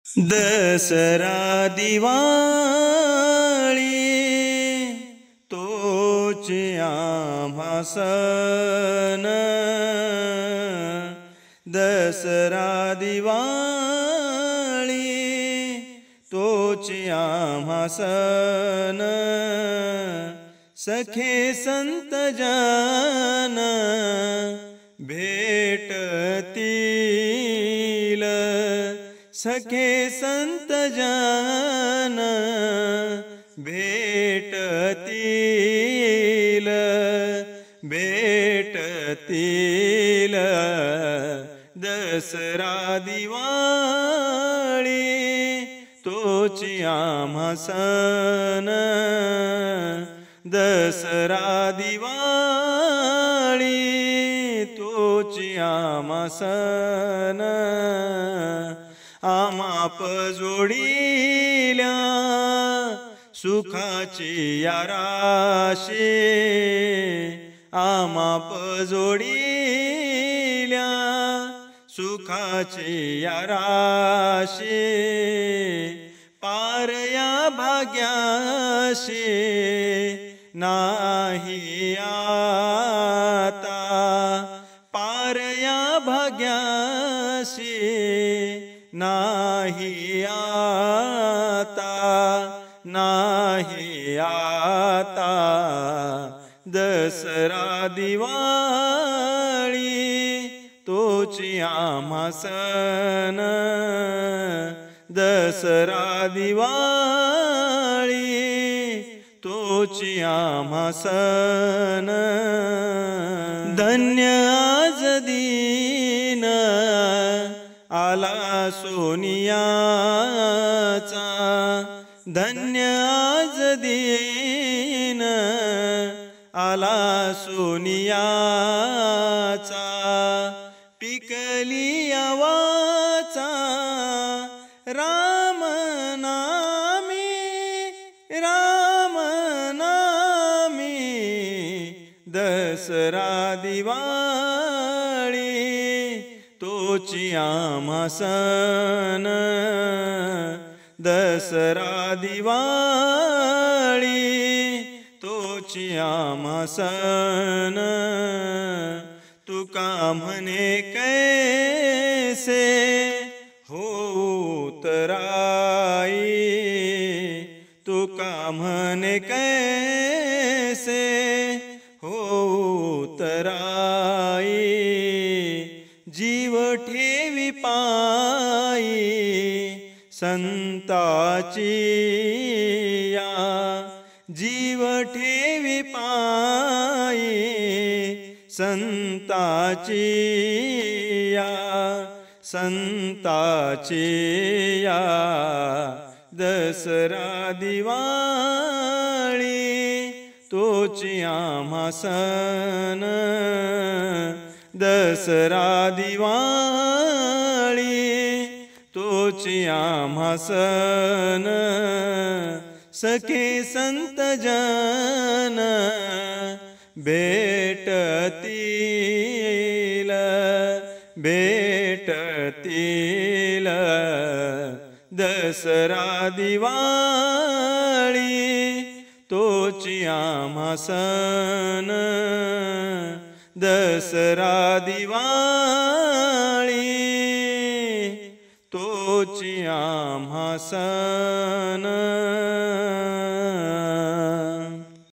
दसरा दिवाळी तोच आम्हा सण, दसरा दिवाळी तोच आम्हा सण। सखे संत जन भेटतील, सखे संत जन भेटतील, भेटतील। दसरा दिवाळी तोच आम्हा सण, दसरा दिवाळी तोच आम्हा सण। आमाप जोडिल्या सुखाची या राशी, आमाप जोडिल्या सुखाची या राशी। पार या भाग्याशी नाही आता, पार या भाग्याशी नाही आता, नाही आता। दसरा दिवाळी तोच आम्हा सण, दसरा दिवाळी तोच आम्हा सण। धन्य आज दिन आला सोनियाचा, धन्य आज दिन आला सोनियाचा। पिकली वाचा राम नामी, राम नामी। दसरा दिवाळी तोच आम्हा सण, दसरा दिवाळी तोच आम्हा सण। तुका म्हणे कैसे होत राई, तुका म्हणे कैसे होत राई। जीव ठेवी पायी संताची या, जीव ठेवी पायी संताची या, संताची या। दसरा दिवाळी तोच आम्हा सण, दसरा दिवाळी तोच आम्हा सण। सखे संत जन भेटतील, भेटतील। दसरा दिवाळी तोच आम्हा सण, दसरा दिवाळी तोच आम्हा सण।